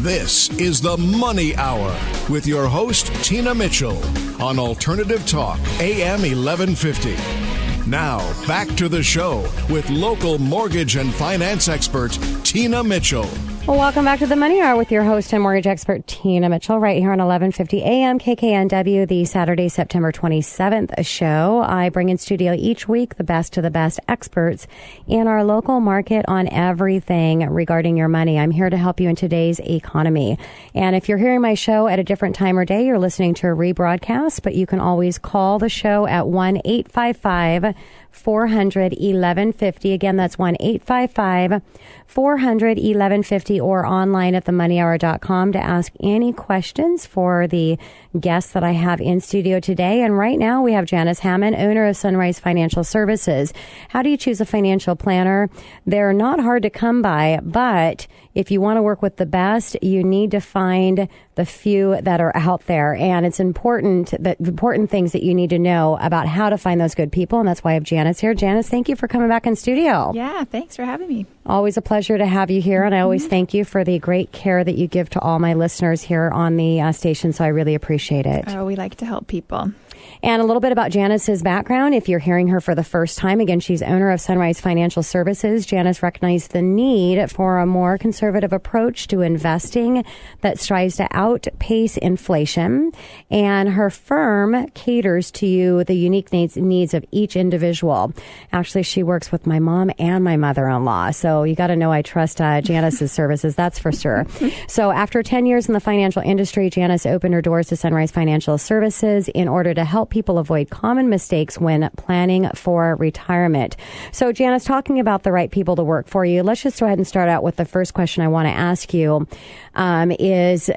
This is the Money Hour with your host, Tina Mitchell, on Alternative Talk, AM 1150. Now, back to the show with local mortgage and finance expert, Tina Mitchell. Well, welcome back to the Money Hour with your host and mortgage expert, Tina Mitchell, right here on 1150 AM KKNW, the Saturday, September 27th show. I bring in studio each week the best of the best experts in our local market on everything regarding your money. I'm here to help you in today's economy. And if you're hearing my show at a different time or day, you're listening to a rebroadcast, but you can always call the show at 1-855-400-1150. Again, that's 1-855-400-1150 or online at themoneyhour.com to ask any questions for the guests that I have in studio today. And right now we have Janice Hammond, owner of Sunrise Financial Services. How do you choose a financial planner? They're not hard to come by, but if you want to work with the best, you need to find the few that are out there. And it's important things that you need to know about how to find those good people. And that's why I have Janice here. Janice, thank you for coming back in studio. Yeah, thanks for having me. Always a pleasure to have you here. And I always thank you for the great care that you give to all my listeners here on the station. So I really appreciate it. Oh, we like to help people. And a little bit about Janice's background. If you're hearing her for the first time, again, she's owner of Sunrise Financial Services. Janice recognized the need for a more conservative approach to investing that strives to outpace inflation. And her firm caters to the unique needs of each individual. Actually, she works with my mom and my mother-in-law. So you got to know I trust Janice's services, that's for sure. So after 10 years in the financial industry, Janice opened her doors to Sunrise Financial Services in order to help people avoid common mistakes when planning for retirement. So, Janice, talking about the right people to work for you, let's just go ahead and start out with the first question I want to ask you is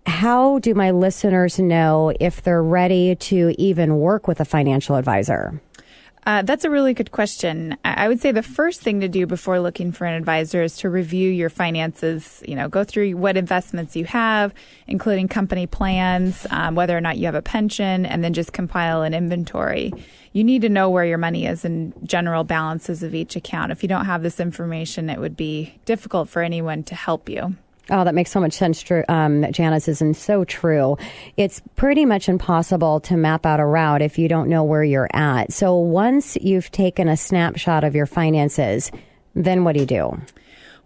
how do my listeners know if they're ready to even work with a financial advisor? That's a really good question. I would say the first thing to do before looking for an advisor is to review your finances, go through what investments you have, including company plans, whether or not you have a pension, and then just compile an inventory. You need to know where your money is and general balances of each account. If you don't have this information, it would be difficult for anyone to help you. Oh, that makes so much sense, Janice, and so true. It's pretty much impossible to map out a route if you don't know where you're at. So once you've taken a snapshot of your finances, then what do you do?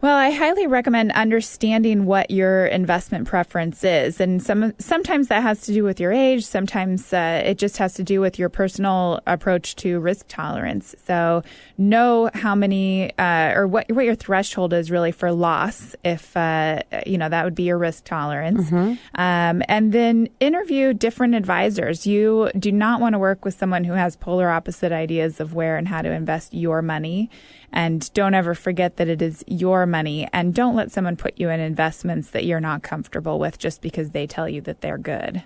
Well, I highly recommend understanding what your investment preference is. And sometimes that has to do with your age. Sometimes it just has to do with your personal approach to risk tolerance. So know how many or what your threshold is really for loss, if, that would be your risk tolerance. Mm-hmm. And then interview different advisors. You do not want to work with someone who has polar opposite ideas of where and how to invest your money. And don't ever forget that it is your money, and don't let someone put you in investments that you're not comfortable with just because they tell you that they're good.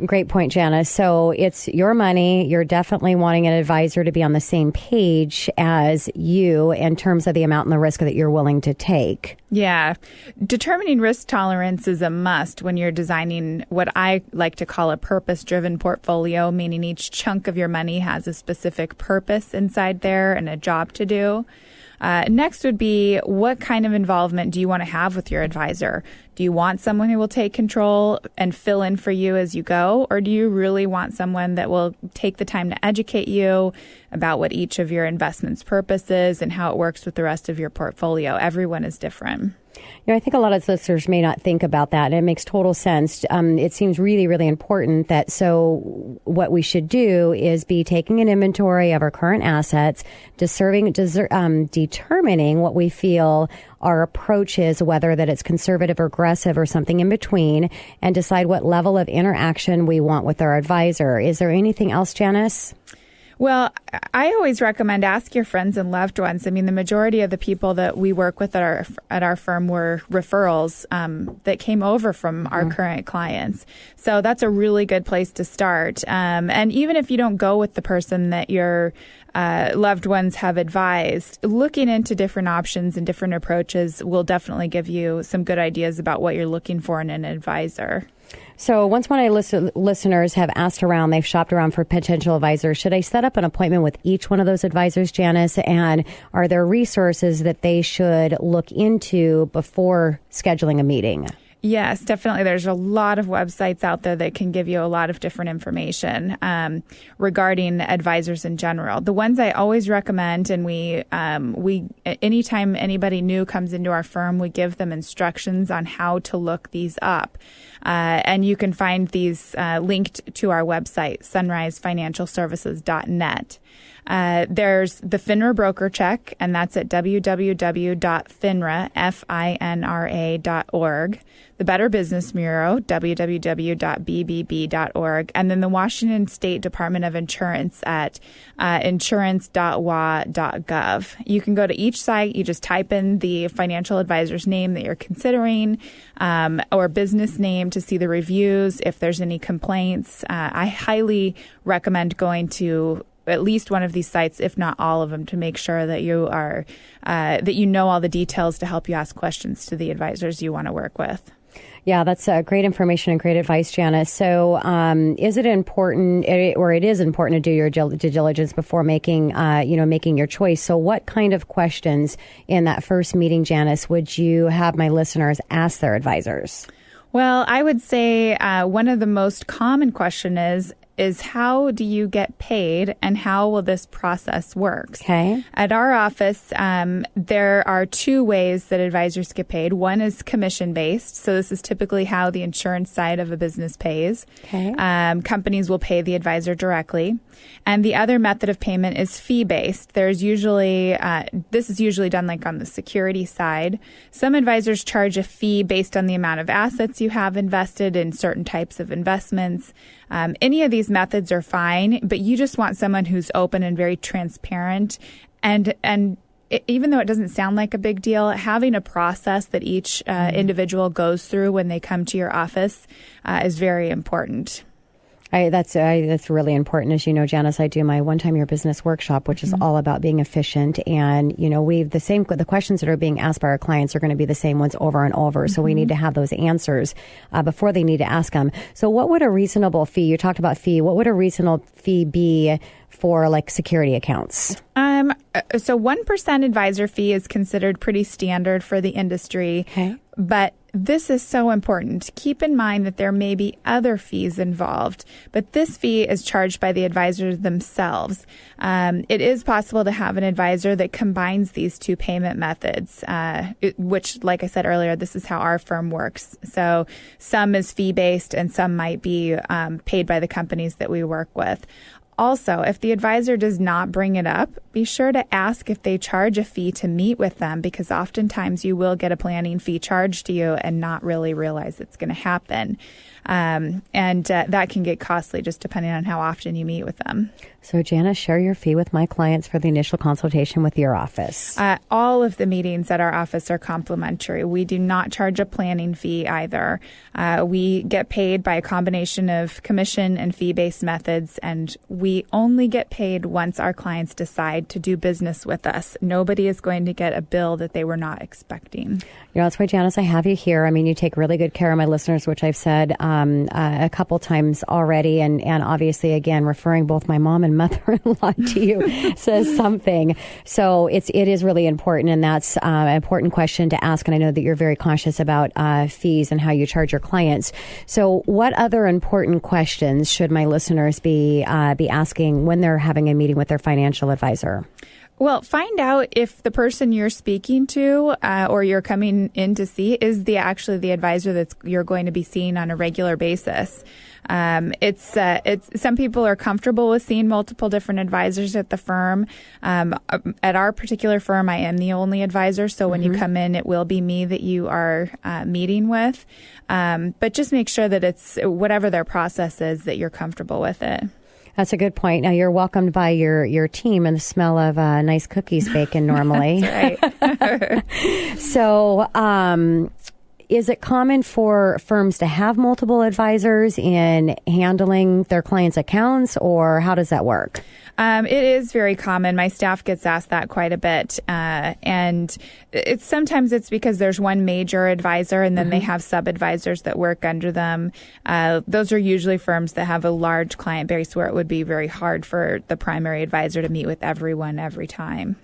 Great point, Janice. So it's your money. You're definitely wanting an advisor to be on the same page as you in terms of the amount and the risk that you're willing to take. Yeah. Determining risk tolerance is a must when you're designing what I like to call a purpose-driven portfolio, meaning each chunk of your money has a specific purpose inside there and a job to do. Next would be, what kind of involvement do you want to have with your advisor? Do you want someone who will take control and fill in for you as you go? Or do you really want someone that will take the time to educate you about what each of your investments' purpose is and how it works with the rest of your portfolio? Everyone is different. I think a lot of listeners may not think about that, and it makes total sense. It seems really, really important that what we should do is be taking an inventory of our current assets, determining what we feel our approach is, whether that it's conservative or aggressive or something in between, and decide what level of interaction we want with our advisor. Is there anything else, Janice? Well, I always recommend ask your friends and loved ones. I mean, the majority of the people that we work with at our firm were referrals that came over from our current clients. So that's a really good place to start. And even if you don't go with the person that your loved ones have advised, looking into different options and different approaches will definitely give you some good ideas about what you're looking for in an advisor. So once my listeners have asked around, they've shopped around for potential advisors, should I set up an appointment with each one of those advisors, Janice? And are there resources that they should look into before scheduling a meeting? Yes, definitely. There's a lot of websites out there that can give you a lot of different information regarding advisors in general. The ones I always recommend, and we anytime anybody new comes into our firm, we give them instructions on how to look these up. And you can find these linked to our website, sunrisefinancialservices.net. There's the FINRA broker check, and that's at www.finra.org. The Better Business Bureau, www.bbb.org. And then the Washington State Department of Insurance at insurance.wa.gov. You can go to each site. You just type in the financial advisor's name that you're considering or business name to see the reviews, if there's any complaints. I highly recommend going to at least one of these sites, if not all of them, to make sure that you are that you know all the details to help you ask questions to the advisors you want to work with. Yeah, that's great information and great advice, Janice. So is it important, or it is important to do your due diligence before making your choice? So what kind of questions in that first meeting, Janice, would you have my listeners ask their advisors? Well, I would say one of the most common question is how do you get paid and how will this process work? Okay. At our office, there are two ways that advisors get paid. One is commission-based. So this is typically how the insurance side of a business pays. Okay. Companies will pay the advisor directly. And the other method of payment is fee-based. There's usually, this is usually done like on the security side. Some advisors charge a fee based on the amount of assets you have invested in certain types of investments. Any of these methods are fine, but you just want someone who's open and very transparent. And even though it doesn't sound like a big deal, having a process that each individual goes through when they come to your office is very important. That's really important. As you know, Janice, I do my One Time Your Business workshop, which is all about being efficient. And, the questions that are being asked by our clients are going to be the same ones over and over. So we need to have those answers before they need to ask them. So what would a reasonable fee, you talked about fee, what would a reasonable fee be for like security accounts? So 1% advisor fee is considered pretty standard for the industry. Okay. But this is so important. Keep in mind that there may be other fees involved, but this fee is charged by the advisors themselves. It is possible to have an advisor that combines these two payment methods, which, like I said earlier, this is how our firm works. So some is fee-based and some might be paid by the companies that we work with. Also, if the advisor does not bring it up, be sure to ask if they charge a fee to meet with them, because oftentimes you will get a planning fee charged to you and not really realize it's going to happen. And that can get costly just depending on how often you meet with them. So, Janice, share your fee with my clients for the initial consultation with your office. All of the meetings at our office are complimentary. We do not charge a planning fee either. We get paid by a combination of commission and fee-based methods, and we only get paid once our clients decide to do business with us. Nobody is going to get a bill that they were not expecting. That's why, Janice, I have you here. I mean, you take really good care of my listeners, which I've said a couple times already, and obviously, again, referring both my mom and mother-in-law to you says something. So it is really important, and that's an important question to ask. And I know that you're very conscious about fees and how you charge your clients. So what other important questions should my listeners be asking when they're having a meeting with their financial advisor? Well, find out if the person you're speaking to or you're coming in to see is actually the advisor that you're going to be seeing on a regular basis. It's some people are comfortable with seeing multiple different advisors at the firm. At our particular firm, I am the only advisor, so when you come in, it will be me that you are meeting with. But just make sure that it's whatever their process is, that you're comfortable with it. That's a good point. Now, you're welcomed by your team and the smell of nice cookies baking normally. That's right. So, is it common for firms to have multiple advisors in handling their clients' accounts, or how does that work? It is very common. My staff gets asked that quite a bit. And sometimes it's because there's one major advisor and then they have sub-advisors that work under them. Those are usually firms that have a large client base where it would be very hard for the primary advisor to meet with everyone every time.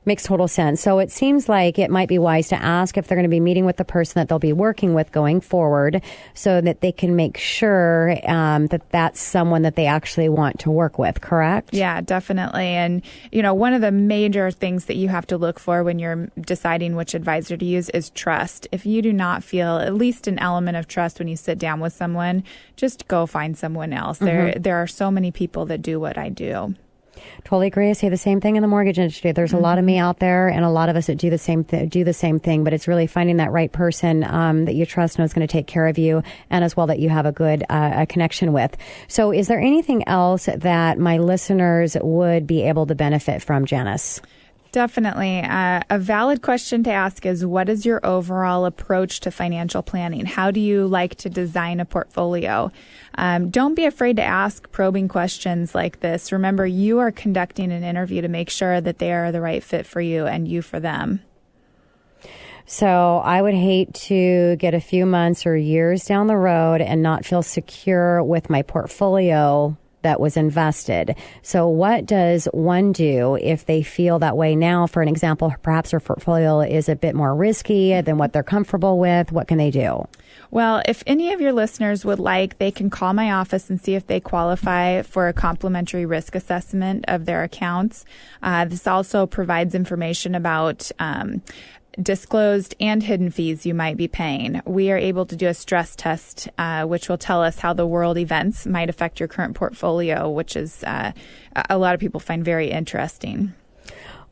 Makes total sense. So it seems like it might be wise to ask if they're going to be meeting with the person that they'll be working with going forward so that they can make sure that that's someone that they actually want to work with, correct? Yeah, definitely. And, one of the major things that you have to look for when you're deciding which advisor to use is trust. If you do not feel at least an element of trust when you sit down with someone, just go find someone else. There are so many people that do what I do. Totally agree. I say the same thing in the mortgage industry. There's a lot of me out there and a lot of us that do the same thing, but it's really finding that right person that you trust knows going to take care of you and as well that you have a good connection with. So is there anything else that my listeners would be able to benefit from, Janice? Definitely. A valid question to ask is, what is your overall approach to financial planning? How do you like to design a portfolio? Don't be afraid to ask probing questions like this. Remember, you are conducting an interview to make sure that they are the right fit for you and you for them. So I would hate to get a few months or years down the road and not feel secure with my portfolio that was invested. So what does one do if they feel that way now? For an example, perhaps their portfolio is a bit more risky than what they're comfortable with. What can they do? Well, if any of your listeners would like, they can call my office and see if they qualify for a complimentary risk assessment of their accounts. This also provides information about disclosed and hidden fees you might be paying. We are able to do a stress test, which will tell us how the world events might affect your current portfolio, which is a lot of people find very interesting.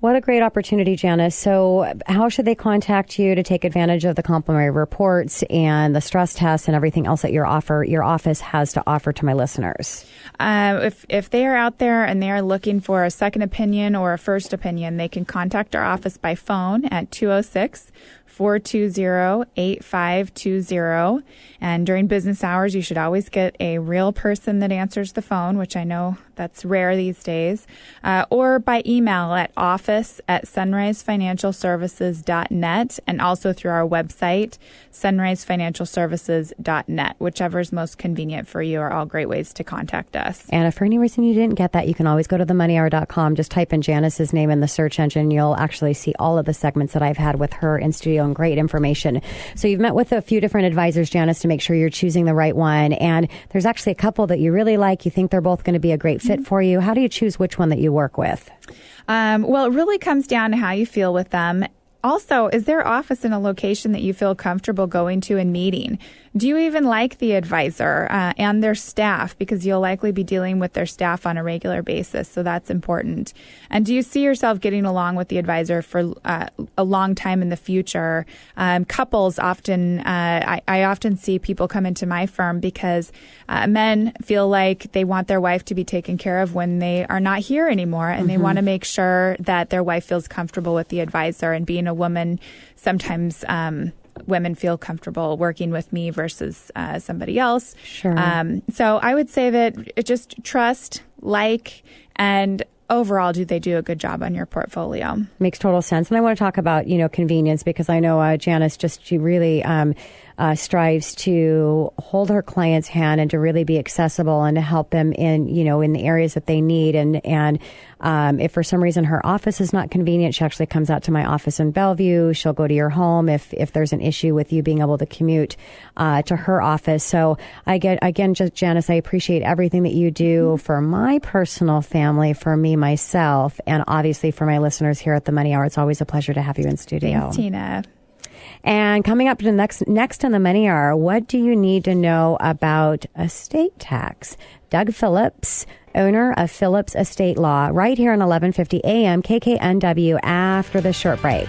What a great opportunity, Janice. So how should they contact you to take advantage of the complimentary reports and the stress tests and everything else that your office has to offer to my listeners? If they are out there and they are looking for a second opinion or a first opinion, they can contact our office by phone at 206-420-8520. And during business hours, you should always get a real person that answers the phone, which I know that's rare these days, or by email at office@sunrisefinancialservices.net and also through our website, sunrisefinancialservices.net. Whichever is most convenient for you are all great ways to contact us. And if for any reason you didn't get that, you can always go to themoneyhour.com. Just type in Janice's name in the search engine. You'll actually see all of the segments that I've had with her in studio and great information. So you've met with a few different advisors, Janice, to make sure you're choosing the right one. And there's actually a couple that you really like. You think they're both going to be a great fit for you. How do you choose which one that you work with? Well, it really comes down to how you feel with them. Also, is their office in a location that you feel comfortable going to and meeting? Do you even like the advisor and their staff? Because you'll likely be dealing with their staff on a regular basis, so that's important. And do you see yourself getting along with the advisor for a long time in the future? Couples often, I often see people come into my firm because men feel like they want their wife to be taken care of when they are not here anymore, and they want to make sure that their wife feels comfortable with the advisor. And being a woman, sometimes women feel comfortable working with me versus somebody else. Sure. So I would say that just trust, and overall, do they do a good job on your portfolio? Makes total sense. And I want to talk about, convenience, because I know Janice she really strives to hold her client's hand and to really be accessible and to help them in the areas that they need. And if for some reason her office is not convenient, she actually comes out to my office in Bellevue. She'll go to your home if there's an issue with you being able to commute to her office. So Janice, I appreciate everything that you do for my personal family, for me, myself, and obviously for my listeners here at the Money Hour. It's always a pleasure to have you in studio. Thanks, Tina. And coming up to the next on the Money Hour, what do you need to know about estate tax? Doug Phillips, owner of Phillips Estate Law, right here on 1150 AM KKNW after the short break.